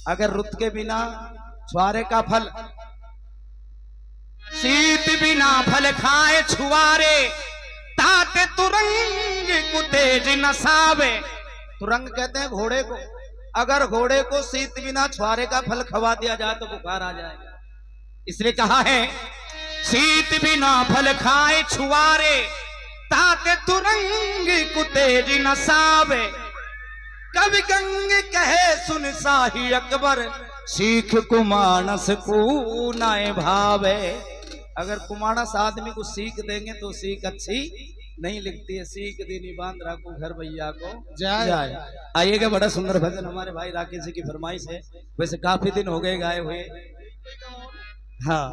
अगर रुत के बिना छुआरे का फल, शीत बिना फल खाए छुआरे, ताते तुरंग कुतेज नसावे। तुरंग कहते हैं घोड़े को। अगर घोड़े को शीत बिना छुआरे का फल खवा दिया जाए तो बुखार आ जाएगा। इसलिए कहा है शीत बिना फल खाए छुआरे, ताते तुरंग कुतेज नसावे। कवि गंग कहे सुन शाही अकबर, सीख कुमानस को नाए भावे। अगर कुमानस आदमी को सीख देंगे तो सीख अच्छी नहीं लिखती है। सीख दीनी बांध राखो घर भैया को जाए। आइएगा, बड़ा सुंदर भजन हमारे भाई राकेश जी की फरमाइश है। वैसे काफी दिन हो गए गाए हुए। हाँ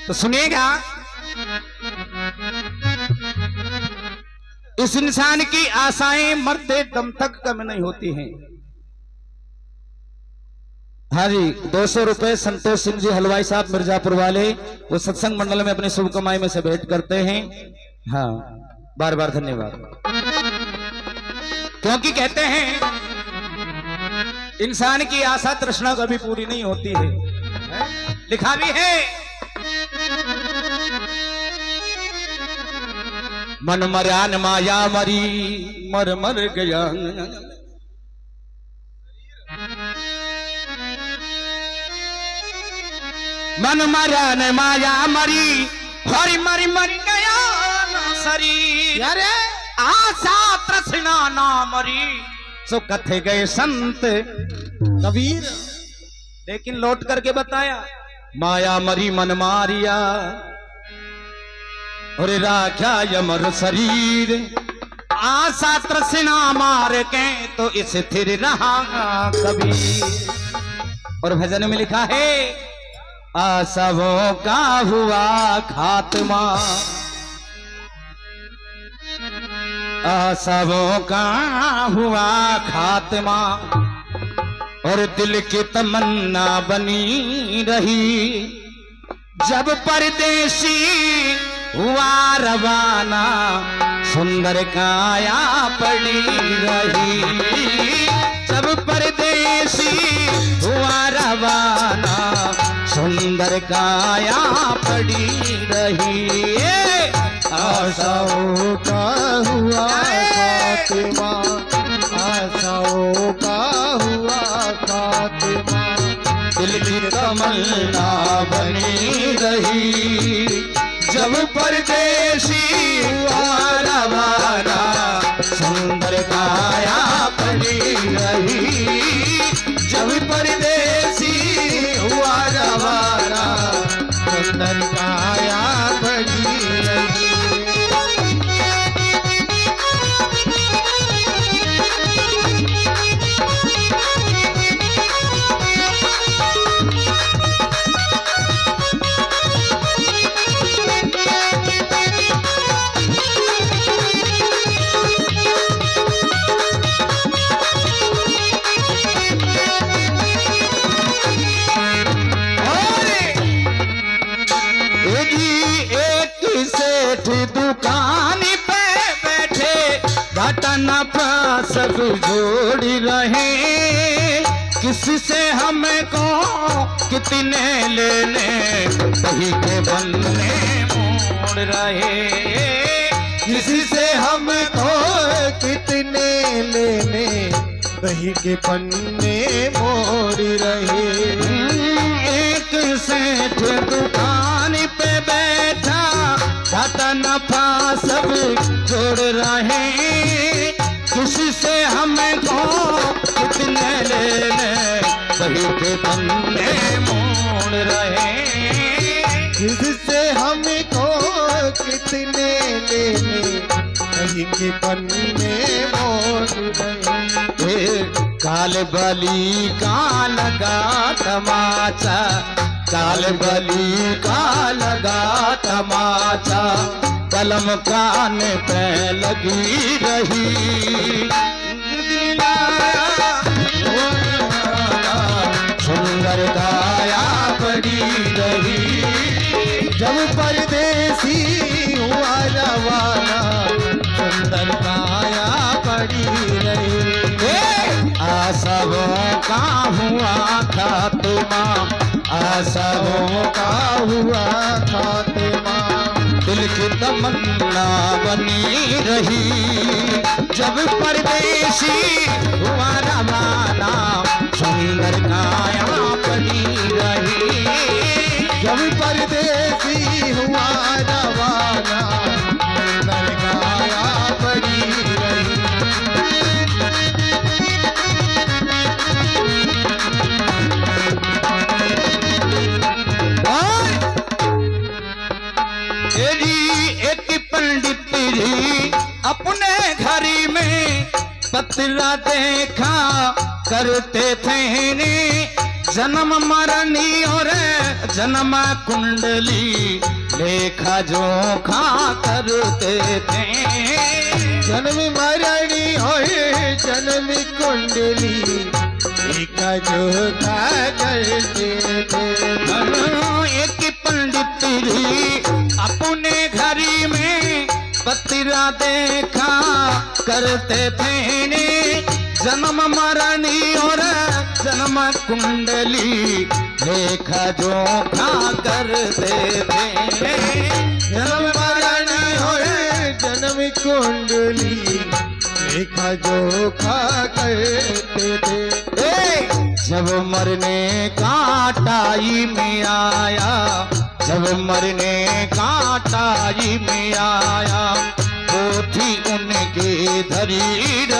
तो सुनिएगा। इस इंसान की आशाएं मरते दम तक कम नहीं होती हैं। हाँ जी, 200 रुपए संतोष सिंह जी हलवाई साहब मिर्जापुर वाले, वो सत्संग मंडल में अपनी शुभ कमाई में से भेंट करते हैं। हाँ, बार बार धन्यवाद। क्योंकि कहते हैं इंसान की आशा तृष्णा कभी पूरी नहीं होती है। लिखा भी है मन मर्यान माया मरी मर मर गया। मन मर्यान माया मरी, हरी मरी मरी गया ना सरी। अरे आशा तृष्णा ना मरी, सो कथे गए संत कबीर। लेकिन लौट करके बताया माया मरी मन मारिया, और राख्या यमर शरीर। आशा तृष्णा मार के तो स्थिर रहा कबीर। और भजन में लिखा है आशाओं का हुआ खात्मा, आशाओं का हुआ खात्मा, और दिल की तमन्ना बनी रही। जब परदेशी हुआ रवाना, सुंदर काया पड़ी रही। जब परदेशी हुआ रवाना, सुंदर काया पड़ी रही। आशाओं का हुआ खात्मा, आशाओं का हुआ खात्मा, दिल की तमन्ना बनी रही। जब परदेशी हुआ रवाना, सुंदर काया पड़ी रही। जब परदेशी हुआ रवाना, सुंदर काया बनी रही। दुकान पे बैठे घाटा नफा सब जोड़ रहे। किससे हमको कितने लेने, वही के बनने मोड़ रहे। किससे हमको कितने लेने, वही के पन्ने मोड़ रहे। एक सेठ दुकान पे बैठा, घाटा नफा सब जोड़ रहे। किससे हमको कितने लेने, वही के पन्ने मोड़ रहे। किससे हमको कितने लेने, वही के पन्ने मोड़ रहे। काल बली का लगा तमाचा, काल बली का लगा तमाचा, कलम कान पे लगी रही। सुंदर काया पड़ी रही। जब परदेसी हुआ रवाना, सुंदर काया पड़ी रही। आशाओं खात्मा, आशाओं का हुआ खात्मा। दिल की तमन्ना बनी रही, जब परदेसी हुआ रवाना, सुंदर काया बनी रही। जब परदेसी हुआ रवाना, नरगाया बनी रही। एक पंडित जी अपने घर में पतरा देखा करते थे, जन्म मरनी और जन्म कुंडली लेखा जोखा करते थे। जन्म मरणी होए जन्म कुंडली एका जोखा करते थे। एक पंडित जी अपने घर में पतरा देखा करते थे, जन्म मरनी और जन्म कुंडली लेखा जोखा करते थे। जन्म मरणी होए जन्म कुंडली लेखा जोखा करते थे। जब मरने का टाइम आया, जब मरने का टाइम आया, पोथी उनके धरी रही।